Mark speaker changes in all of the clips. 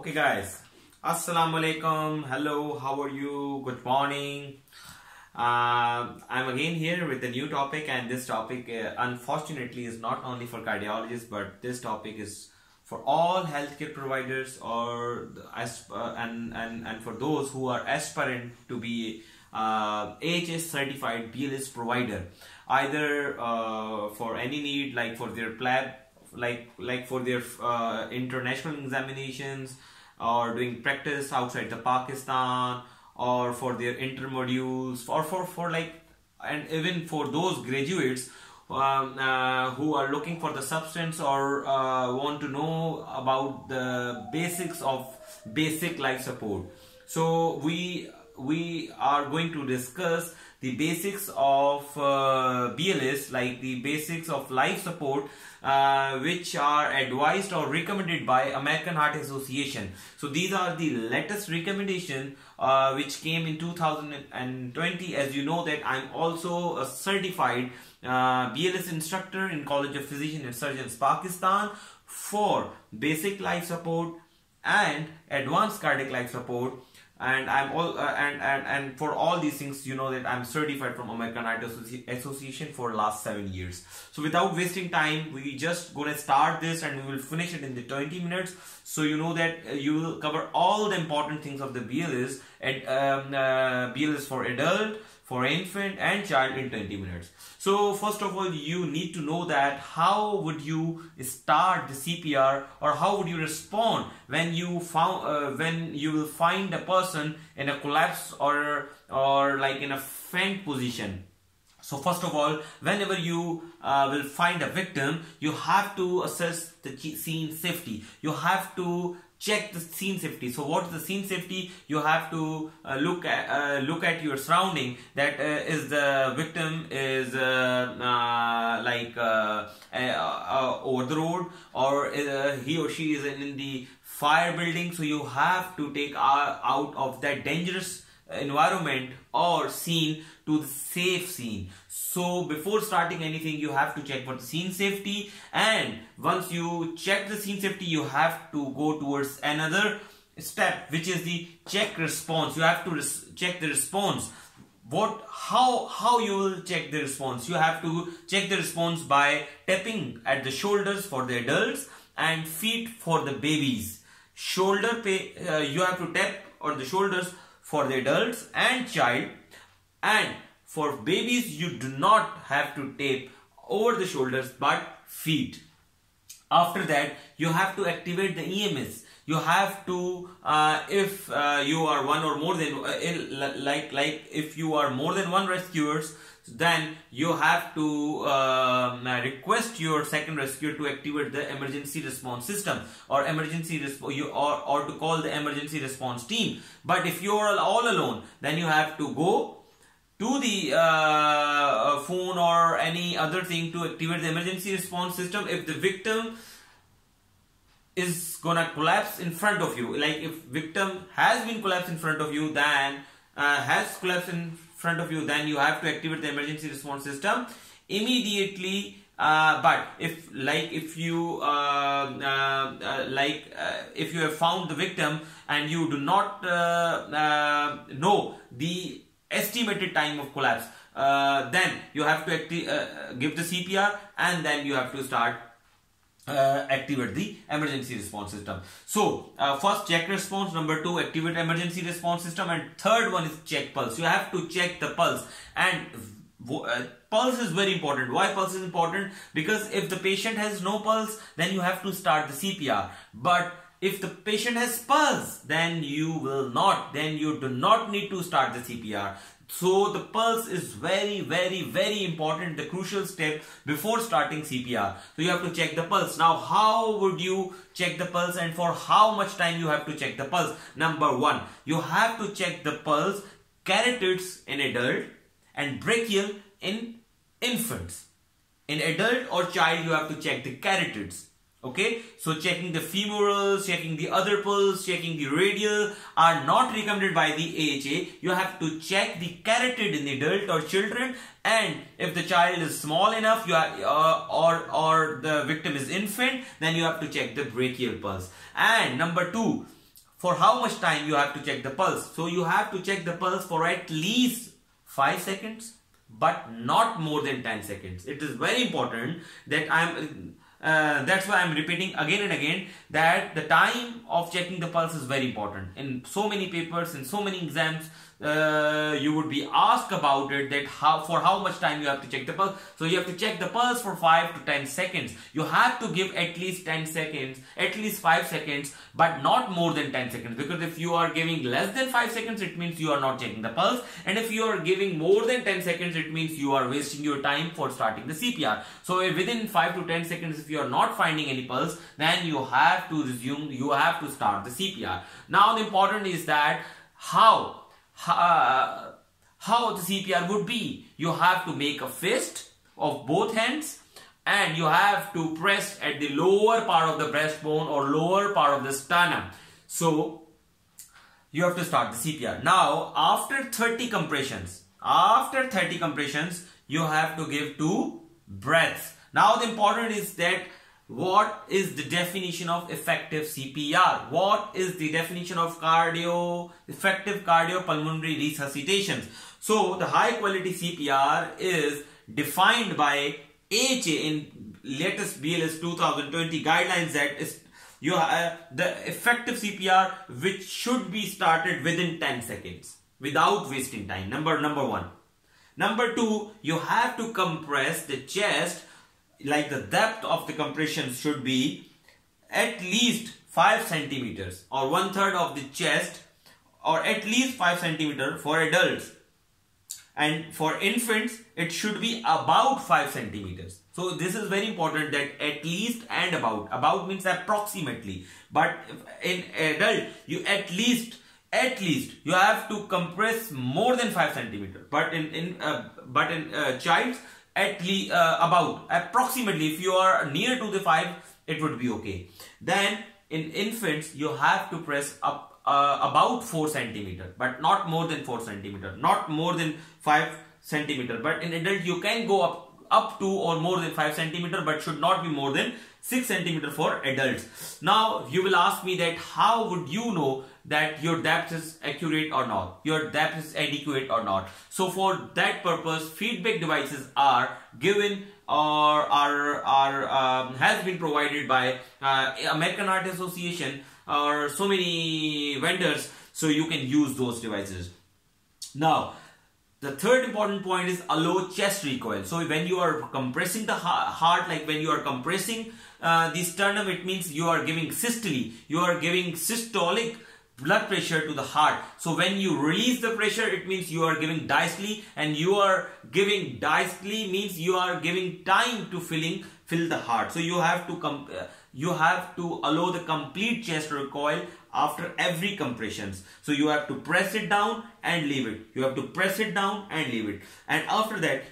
Speaker 1: Okay guys, Assalamu alaikum, hello, how are you, good morning. I'm again here with a new topic, and this topic unfortunately is not only for cardiologists, but this topic is for all healthcare providers or and for those who are aspirant to be AHS certified BLS provider, either for any need like for their PLAB, like for their international examinations, or doing practice outside the Pakistan, or for their intermodules, or for and even for those graduates who are looking for the substance or want to know about the basics of basic life support. So we are going to discuss the basics of BLS, like the basics of life support, which are advised or recommended by American Heart Association. So these are the latest recommendation which came in 2020. As you know that I'm also a certified BLS instructor in College of Physicians and Surgeons, Pakistan, for basic life support and advanced cardiac life support. And I'm all and for all these things, you know that I'm certified from American Heart Association for last 7 years. So without wasting time, we just gonna start this and we will finish it in the 20 minutes. So you know that you will cover all the important things of the BLS and BLS for adult, for infant and child in 20 minutes. So first of all, you need to know that how would you start the CPR, or how would you respond when you will find a person in a collapse or like in a faint position. So first of all, whenever you will find a victim, you have to assess the scene safety. You have to check the scene safety. So what is the scene safety? You have to look at your surrounding. That is the victim is over the road, or he or she is in the fire building. So you have to take out of that dangerous environment or scene to the safe scene. So before starting anything, you have to check for the scene safety, and once you check the scene safety, you have to go towards another step, which is the check response. You have to check the response. How you will check the response? You have to check the response by tapping at the shoulders for the adults and feet for the babies. You have to tap on the shoulders for the adults and child, and for babies you do not have to tape over the shoulders but feet. After that, you have to activate the EMS. You have to if you are one or more than if you are more than one rescuers, then you have to request your second rescuer to activate the emergency response system, or or to call the emergency response team. But if you are all alone, then you have to go to the phone or any other thing to activate the emergency response system. If the victim is gonna collapse in front of you, like if victim has been collapsed in front of you, then then you have to activate the emergency response system immediately. But if you have found the victim and you do not know the estimated time of collapse, then you have to give the CPR, and then you have to start activate the emergency response system. So first, check response. Number 2, activate emergency response system. And third one is check pulse. You have to check the pulse, and pulse is very important. Why pulse is important? Because if the patient has no pulse, then you have to start the CPR. But if the patient has pulse, then you do not need to start the CPR. So the pulse is very, very, very important, the crucial step before starting CPR. So you have to check the pulse. Now, how would you check the pulse, and for how much time you have to check the pulse? Number 1, you have to check the pulse carotids in adult and brachial in infants. In adult or child, you have to check the carotids. Okay, so checking the femorals, checking the other pulse, checking the radial are not recommended by the AHA. You have to check the carotid in the adult or children, and if the child is small enough, or the victim is infant, then you have to check the brachial pulse. And number 2, for how much time you have to check the pulse. So you have to check the pulse for at least 5 seconds, but not more than 10 seconds. It is very important that that's why I'm repeating again and again that the time of checking the pulse is very important. In so many papers, in so many exams, you would be asked about it, that for how much time you have to check the pulse. So you have to check the pulse for 5 to 10 seconds. You have to give at least 10 seconds, at least 5 seconds, but not more than 10 seconds. Because if you are giving less than 5 seconds, it means you are not checking the pulse. And if you are giving more than 10 seconds, it means you are wasting your time for starting the CPR. So within 5 to 10 seconds, if you are not finding any pulse, then you have to resume, you have to start the CPR. Now the important is that how the CPR would be. You have to make a fist of both hands and you have to press at the lower part of the breastbone or lower part of the sternum. So you have to start the CPR. Now after 30 compressions, you have to give 2 breaths. Now the important is that what is the definition of effective CPR? What is the definition of effective cardiopulmonary resuscitation? So the high quality CPR is defined by AHA in latest BLS 2020 guidelines, that is the effective CPR which should be started within 10 seconds without wasting time. Number one. Number 2, you have to compress the chest. Like the depth of the compression should be at least 5 centimeters or 1/3 of the chest, or at least 5 centimeters for adults, and for infants it should be about 5 centimeters. So this is very important, that at least and about means approximately, but in adult you at least you have to compress more than 5 centimeters, but in child at least about approximately. If you are near to the 5, it would be okay. Then in infants you have to press up about 4 centimeters, but not more than 4 centimeters, not more than 5 centimeters. But in adult you can go up to or more than 5 centimeters, but should not be more than 6 centimeters for adults. Now you will ask me that how would you know that your depth is accurate or not, your depth is adequate or not? So for that purpose, feedback devices are given or has been provided by American Heart Association or so many vendors, so you can use those devices. Now the third important point is allow chest recoil. So when you are compressing the heart, like when you are compressing the sternum, it means you are giving systole, you are giving systolic blood pressure to the heart. So when you release the pressure, it means you are giving diastole, and you are giving diastole means you are giving time to fill the heart. So you have to allow the complete chest recoil after every compressions. So you have to press it down and leave it. You have to press it down and leave it. And after that,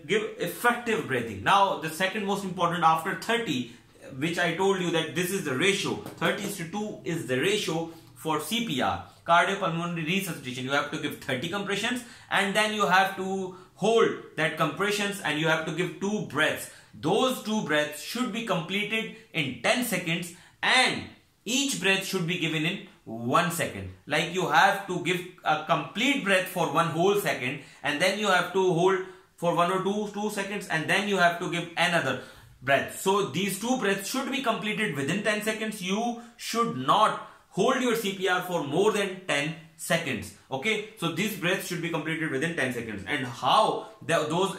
Speaker 1: give effective breathing. Now the second most important, after 30, which I told you that this is the ratio, 30:2 is the ratio for CPR, cardiopulmonary resuscitation. You have to give 30 compressions and then you have to hold that compressions and you have to give 2 breaths. Those 2 breaths should be completed in 10 seconds and each breath should be given in 1 second. Like you have to give a complete breath for 1 whole second and then you have to hold for 1 or 2 seconds and then you have to give another breath. So these 2 breaths should be completed within 10 seconds. You should not hold your CPR for more than 10 seconds. Okay, so these breaths should be completed within 10 seconds. And how those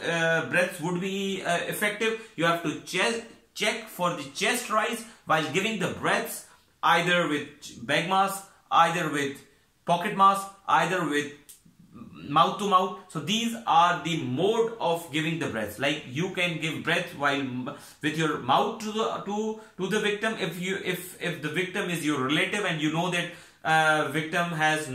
Speaker 1: breaths would be effective? You have to check for the chest rise while giving the breaths, either with bag mask, either with pocket mask, either with mouth to mouth. So these are the mode of giving the breaths. Like you can give breath while with your mouth to the victim. If the victim is your relative and you know that victim has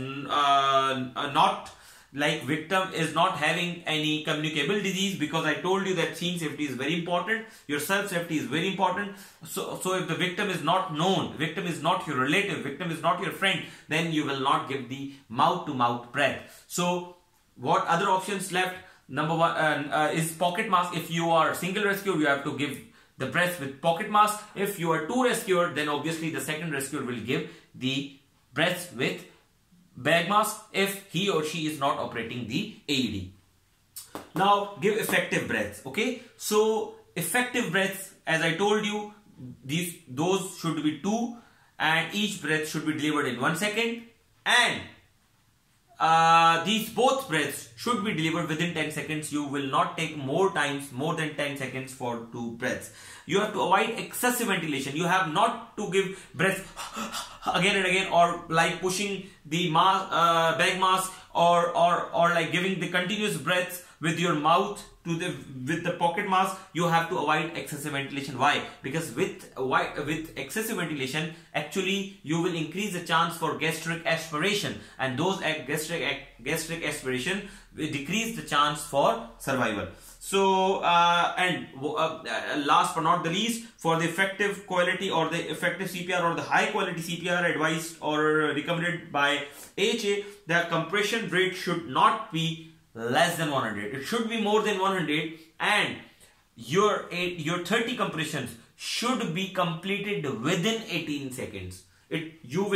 Speaker 1: victim is not having any communicable disease, because I told you that scene safety is very important, your self safety is very important. So if the victim is not known, victim is not your relative, victim is not your friend, then you will not give the mouth to mouth breath. So what other options left? Number 1 is pocket mask. If you are single rescued, you have to give the breath with pocket mask. If you are 2 rescued, then obviously the second rescued will give the breaths with bag mask if he or she is not operating the AED. Now give effective breaths. Okay, so effective breaths, as I told you, those should be 2, and each breath should be delivered in 1 second, and these both breaths should be delivered within 10 seconds. You will not take more than 10 seconds for 2 breaths. You have to avoid excessive ventilation. You have not to give breaths again and again, or like pushing the bag mask, or like giving the continuous breaths with your mouth with the pocket mask. You have to avoid excessive ventilation. Why? Because with excessive ventilation, actually you will increase the chance for gastric aspiration, and those gastric aspiration will decrease the chance for survival. So last but not the least, for the effective quality or the effective CPR or the high quality CPR advised or recommended by AHA, the compression rate should not be less than 100. It should be more than 100, and your 30 compressions should be completed within 18 seconds. You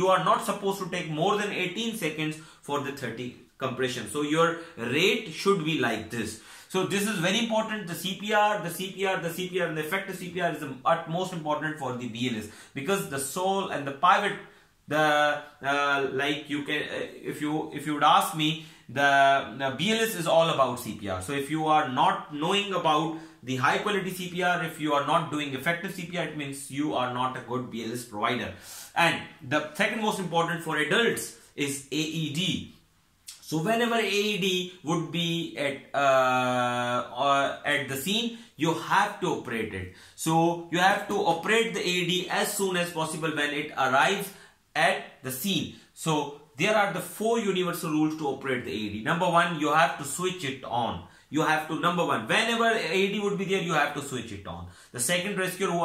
Speaker 1: are not supposed to take more than 18 seconds for the 30 compression. So your rate should be like this. So this is very important. The CPR, and the effective CPR is the utmost important for the BLS, because the soul and the pivot, like you can, if you would ask me, the BLS is all about CPR. So if you are not knowing about the high quality CPR, if you are not doing effective CPR, it means you are not a good BLS provider. And the second most important for adults is AED. So whenever AED would be at the scene, you have to operate it. So you have to operate the AED as soon as possible when it arrives at the scene. So there are the 4 universal rules to operate the AED. Number 1, you have to switch it on. You have to, number 1, whenever AED would be there, you have to switch it on. The second rescuer who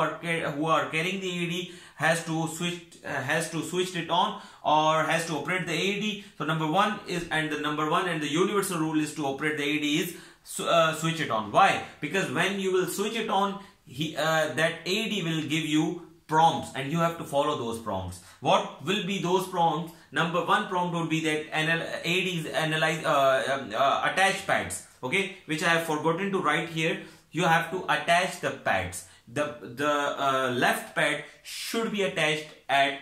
Speaker 1: are carrying the AED has to switch it on, or has to operate the AED. So number 1 and the universal rule is to operate the AED is switch it on. Why? Because when you will switch it on, that AED will give you prompts, and you have to follow those prompts. What will be those prompts? Number 1 prompt would be that AED is attach pads. Okay, which I have forgotten to write here. You have to attach the pads. The left pad should be attached at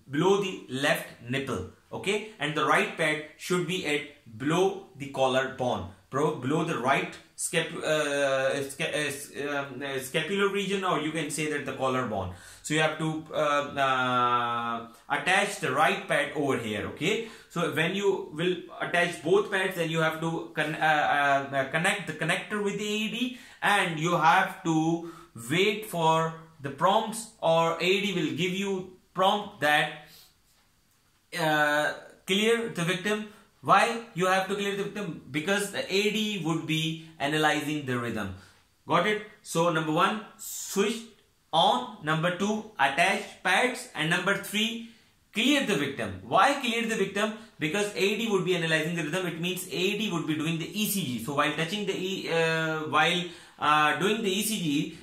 Speaker 1: below the left nipple. Okay, and the right pad should be at below the collarbone, below the right scapular region, or you can say that the collarbone. So you have to attach the right pad over here. Okay, so when you will attach both pads, then you have to connect the connector with the AED, and you have to wait for the prompts, or AED will give you prompt that clear the victim. Why you have to clear the victim? Because the AED would be analyzing the rhythm. Got it? So number 1, switch on. Number 2, attach pads. And number 3, clear the victim. Why clear the victim? Because AED would be analyzing the rhythm. It means AED would be doing the ECG. So while touching the doing the ECG,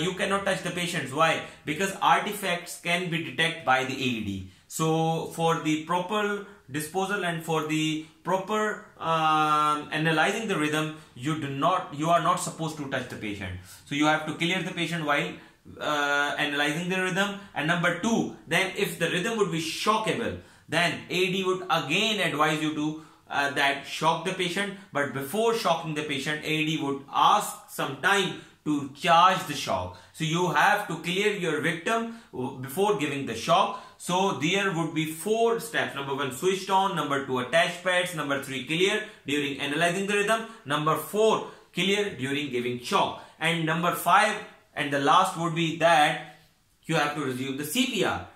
Speaker 1: you cannot touch the patients. Why? Because artifacts can be detected by the AED. So for the proper disposal and for the proper analyzing the rhythm, you are not supposed to touch the patient. So you have to clear the patient while analyzing the rhythm. And number 2, then if the rhythm would be shockable, then AED would again advise you to that shock the patient. But before shocking the patient, AED would ask some time to charge the shock. So you have to clear your victim before giving the shock. So there would be 4 steps. Number 1, switched on. Number 2, attach pads. Number 3, clear during analyzing the rhythm. Number 4, clear during giving shock. And number 5 and the last would be that you have to resume the CPR.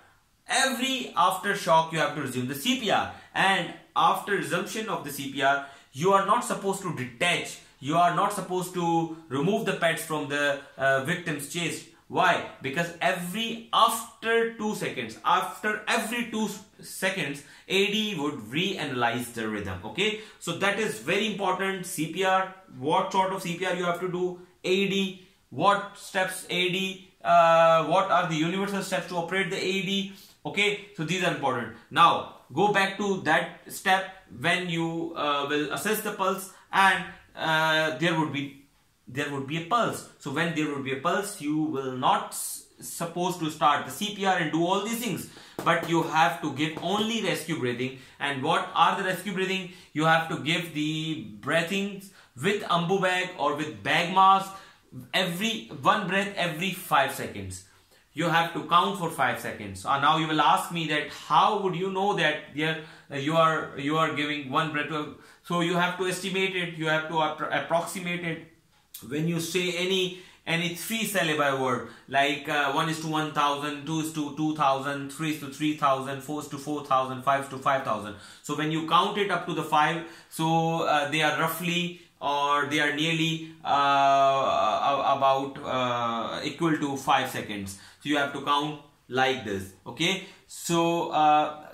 Speaker 1: Every after shock you have to resume the CPR. And after resumption of the CPR, you are not supposed to detach. You are not supposed to remove the pads from the victim's chest. Why? Because after 2 seconds, after every 2 seconds, AED would reanalyze the rhythm. Okay, so that is very important. CPR, what sort of CPR you have to do? AED, what steps AED? What are the universal steps to operate the AED? Okay, so these are important. Now go back to that step when you will assess the pulse, and there would be a pulse. So when there would be a pulse, you will not supposed to start the CPR and do all these things, but you have to give only rescue breathing. And what are the rescue breathing? You have to give the breathings with ambu bag or with bag mask, one breath every 5 seconds. You have to count for 5 seconds. Now you will ask me that how would you know that you are giving one breath? So you have to estimate it, you have to approximate it. When you say any 3 syllable word like 1 is to 1000, 2 is to 2000, 3 is to 3000, 4 is to 4000, 5 is to 5000. So when you count it up to the 5, so they are roughly, or they are nearly about equal to 5 seconds. So you have to count like this. Okay, so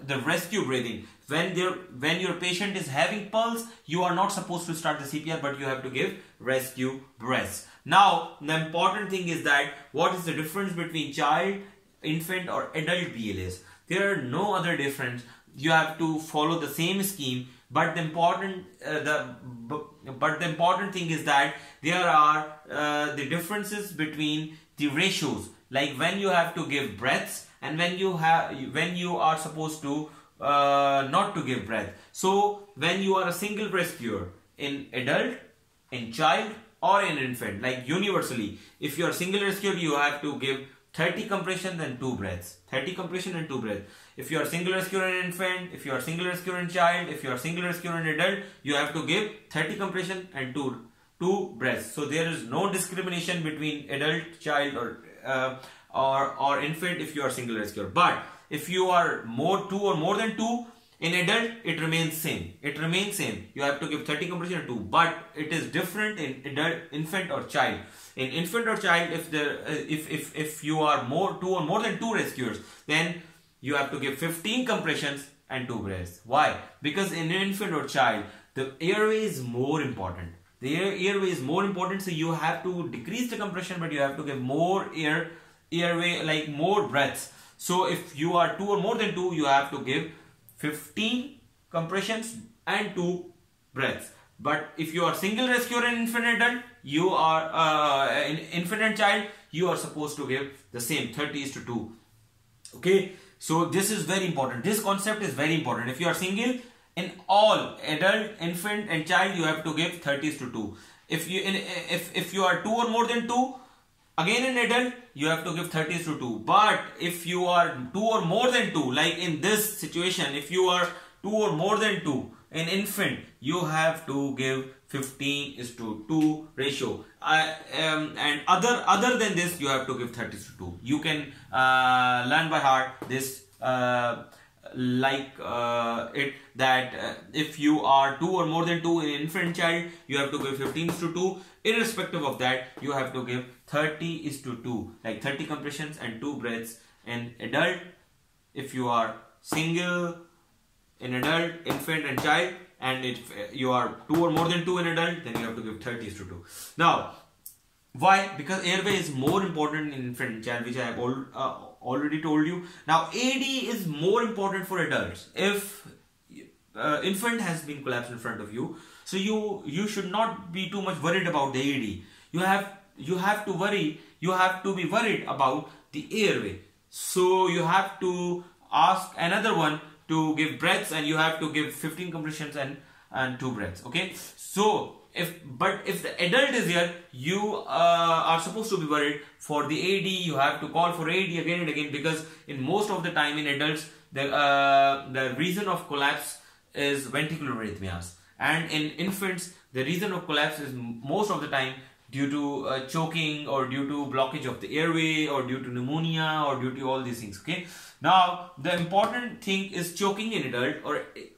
Speaker 1: the rescue breathing, when your patient is having pulse, you are not supposed to start the CPR, but you have to give rescue breaths. Now the important thing is that what is the difference between child, infant or adult BLS? There are no other difference. You have to follow the same scheme, but the important thing is that there are the differences between the ratios, like when you have to give breaths and when you are supposed to not to give breath. So when you are a single rescuer in adult, in child or in infant, like universally, if you are single rescuer, you have to give 30 compressions and 2 breaths. 30 compression and 2 breaths. If you are single rescuer in infant, if you are single rescuer in child, if you are single rescuer in adult, you have to give 30 compression and 2 breaths. So there is no discrimination between adult, child or infant if you are single rescuer. But if you are 2 or more than 2, in adult it remains same. It remains same. You have to give 30 compression and 2. But it is different in adult, infant or child. In infant or child, if you are 2 or more than 2 rescuers, then you have to give 15 compressions and 2 breaths. Why? Because in infant or child, the airway is more important. The airway is more important, so you have to decrease the compression, but you have to give more airway, like more breaths. So if you are 2 or more than 2, you have to give 15 compressions and 2 breaths. But if you are single rescuer in infant adult, you are in infant and child, you are supposed to give the same 30:2. Okay, so this is very important. This concept is very important. If you are single in all adult, infant and child, you have to give 30:2. If you are 2 or more than 2, again in adult, you have to give 30:2. But if you are 2 or more than 2, like in this situation, if you are 2 or more than 2 in infant, you have to give 15:2 ratio. And other than this, you have to give 30:2. You can learn by heart this if you are 2 or more than 2 in infant child, you have to give 15:2. Irrespective of that, you have to give 30:2, like 30 compressions and 2 breaths in adult. If you are single in adult, infant and child, and if you are 2 or more than 2 in adult, then you have to give 30:2. Now, why? Because airway is more important in infant and child, which I have already told you. Now, AD is more important for adults. If infant has been collapsed in front of you, so you should not be too much worried about the AD. You have to be worried about the airway. So you have to ask another one to give breaths, and you have to give 15 compressions and 2 breaths. Okay, so if the adult is here, you are supposed to be worried for the AD. You have to call for AD again and again, because in most of the time in adults, the reason of collapse is ventricular arrhythmias, and in infants the reason of collapse is most of the time due to choking, or due to blockage of the airway, or due to pneumonia, or due to all these things. Okay, now the important thing is choking in adult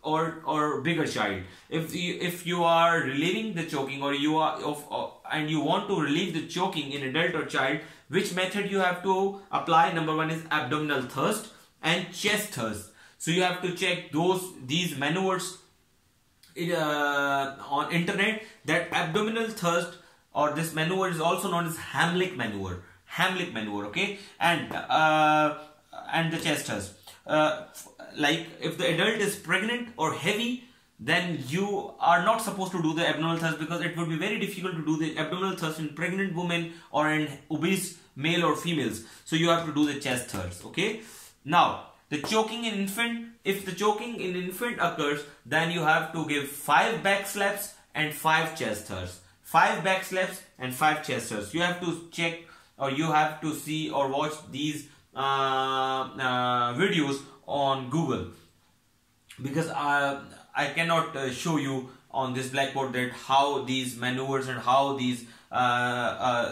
Speaker 1: or bigger child. If you are relieving the choking, or you want to relieve the choking in adult or child, which method you have to apply? Number 1 is abdominal thrust and chest thrust. So you have to check these maneuvers on internet. That abdominal thrust, or this maneuver, is also known as Heimlich maneuver. Okay, and the chest thrust. like if the adult is pregnant or heavy, then you are not supposed to do the abdominal thrust, because it would be very difficult to do the abdominal thrust in pregnant women or in obese male or females. So you have to do the chest thrust. Okay. Now the choking in infant, if the choking in infant occurs, then you have to give 5 back slaps and 5 chest thrusts. 5 back slaps and 5 chest thrusts. You have to check, or you have to see or watch these videos on Google, because I cannot show you on this blackboard that how these maneuvers and how these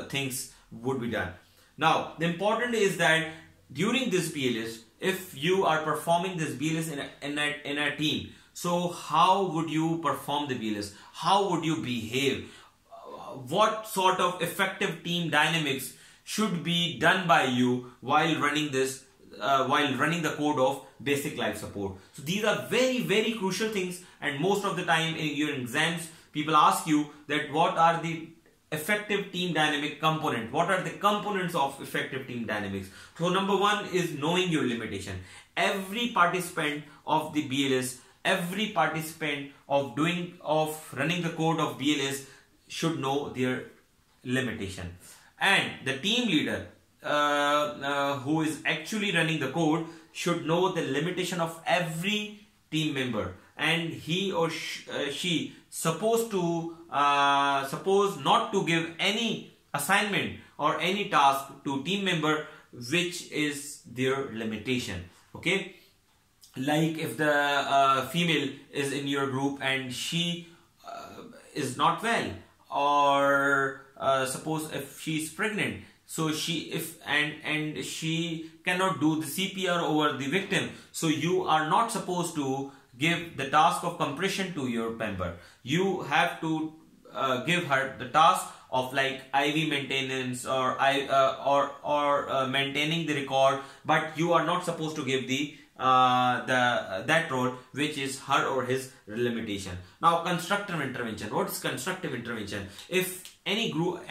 Speaker 1: things would be done. Now the important is that during this BLS, if you are performing this BLS in a team, so how would you perform the BLS? How would you behave? What sort of effective team dynamics should be done by you while running this, while running the code of basic life support? So these are very, very crucial things, and most of the time in your exams, people ask you that what are the effective team dynamic component, what are the components of effective team dynamics. So number one is knowing your limitation. Every participant of the BLS, every participant of running the code of BLS should know their limitation, and the team leader who is actually running the code should know the limitation of every team member, and he or she supposed not to give any assignment or any task to team member which is their limitation. Okay, like if the female is in your group and she is not well, or suppose if she is pregnant, so she cannot do the CPR over the victim, so you are not supposed to give the task of compression to your member. You have to give her the task of like IV maintenance or maintaining the record, but you are not supposed to give the that role which is her or his limitation. Now constructive intervention. What is constructive intervention? If any group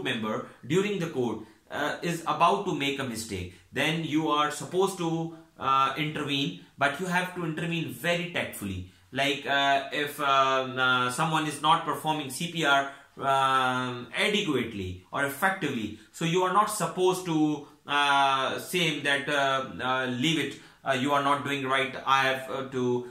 Speaker 1: member during the code is about to make a mistake, then you are supposed to intervene, but you have to intervene very tactfully. Like if someone is not performing CPR adequately or effectively, so you are not supposed to say that leave it, you are not doing right, I have to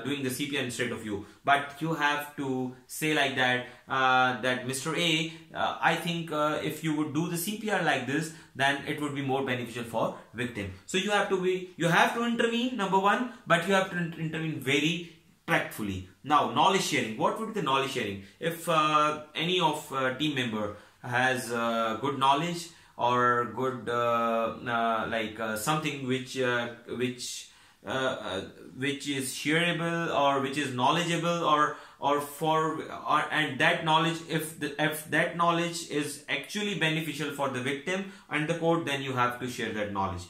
Speaker 1: doing the CPR instead of you. But you have to say like that, that Mr. A, I think if you would do the CPR like this, then it would be more beneficial for victim. So you have to intervene, number one, but you have to intervene very tactfully. Now knowledge sharing. What would be the knowledge sharing? If any of team member has good knowledge or good something which is shareable or which is knowledgeable, and that knowledge, if that knowledge is actually beneficial for the victim and the code, then you have to share that knowledge.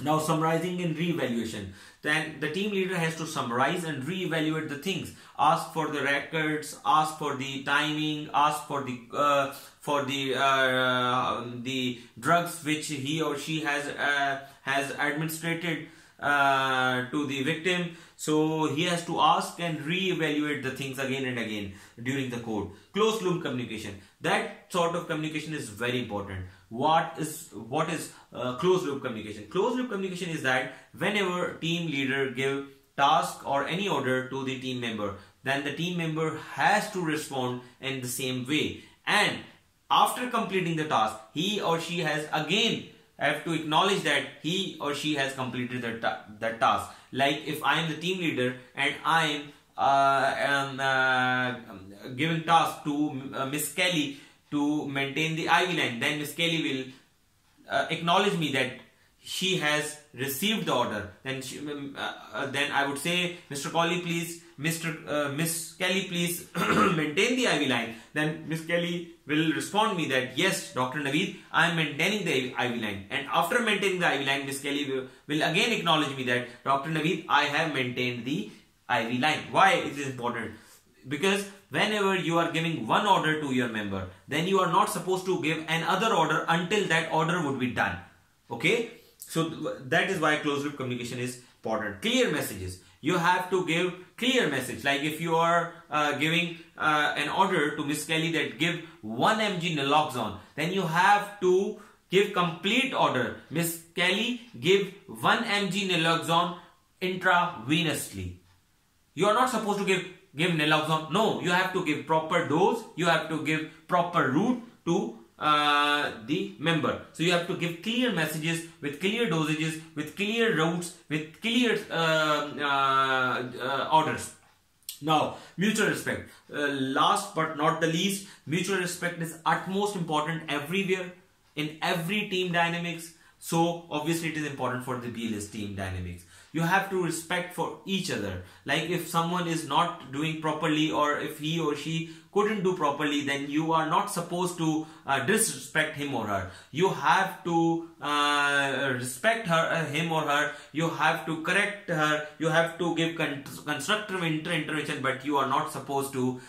Speaker 1: Now summarizing and reevaluation. Then the team leader has to summarize and reevaluate the things. Ask for the records, ask for the timing, ask for the drugs which he or she has administered to the victim. So he has to ask and reevaluate the things again and again during the code. Closed loop communication. That sort of communication is very important. What is closed loop communication? Closed loop communication is that whenever team leader give task or any order to the team member, then the team member has to respond in the same way, and after completing the task, he or she has again have to acknowledge that he or she has completed that task. Like if I am the team leader and I am giving task to Miss Kelly to maintain the IV line, then Miss Kelly will acknowledge me that she has received the order. Then then I would say, Mr. Colley, please, Miss Kelly, please maintain the IV line. Then Miss Kelly will respond me that yes, Dr. Naveed, I am maintaining the IV line. And after maintaining the IV line, Miss Kelly will again acknowledge me that Dr. Naveed, I have maintained the IV line. Why it is important? Because whenever you are giving one order to your member, then you are not supposed to give another order until that order would be done. Okay? So that is why closed loop communication is important. Clear messages. You have to give clear message. Like if you are giving an order to Miss Kelly that give 1 mg naloxone, then you have to give complete order. Miss Kelly, give 1 mg naloxone intravenously. You are not supposed to give naloxone. No, you have to give proper dose. You have to give proper route to the member. So you have to give clear messages with clear dosages, with clear routes, with clear orders. Now, mutual respect. Last but not the least, mutual respect is utmost important everywhere, in every team dynamics. So obviously it is important for the BLS team dynamics. You have to respect for each other. Like if someone is not doing properly, or if he or she couldn't do properly, then you are not supposed to disrespect him or her. You have to respect him or her. You have to correct her. You have to give constructive intervention, but you are not supposed to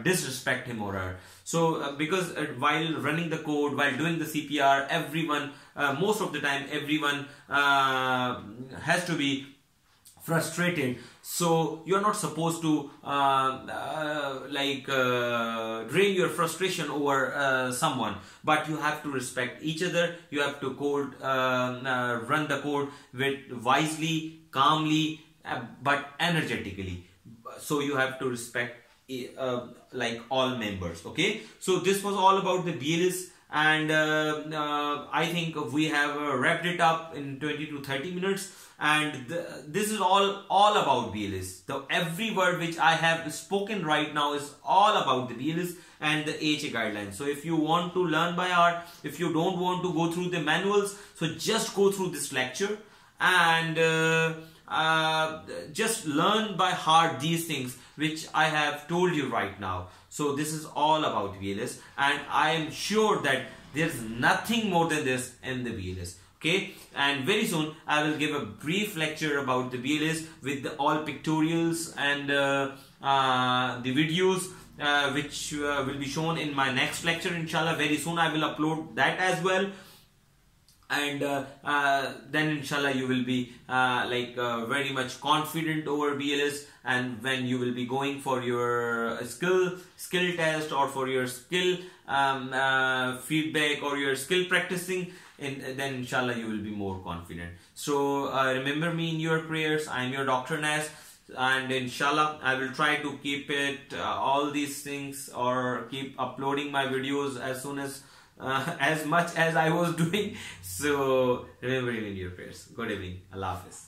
Speaker 1: disrespect him or her. So because while running the code, while doing the CPR, everyone, most of the time, everyone has to be frustrated. So you are not supposed to drain your frustration over someone, but you have to respect each other. You have to run the code with wisely, calmly, but energetically. So you have to respect like all members. Okay, so this was all about the BLS, and I think we have wrapped it up in 20 to 30 minutes, and this is all about BLS. Every word which I have spoken right now is all about the BLS and the AHA guidelines. So if you want to learn by heart, if you don't want to go through the manuals, so just go through this lecture and just learn by heart these things which I have told you right now. So this is all about BLS, and I am sure that there's nothing more than this in the BLS. Okay, and very soon I will give a brief lecture about the BLS with all pictorials and the videos which will be shown in my next lecture, inshallah. Very soon I will upload that as well. And then inshallah you will be very much confident over BLS, and when you will be going for your skill test, or for your skill feedback, or your skill practicing, then inshallah you will be more confident. So remember me in your prayers. I am your DrNAS, and inshallah I will try to keep it all these things, or keep uploading my videos as soon as much as I was doing. So remember me in your prayers. Good evening. Allah Hafiz.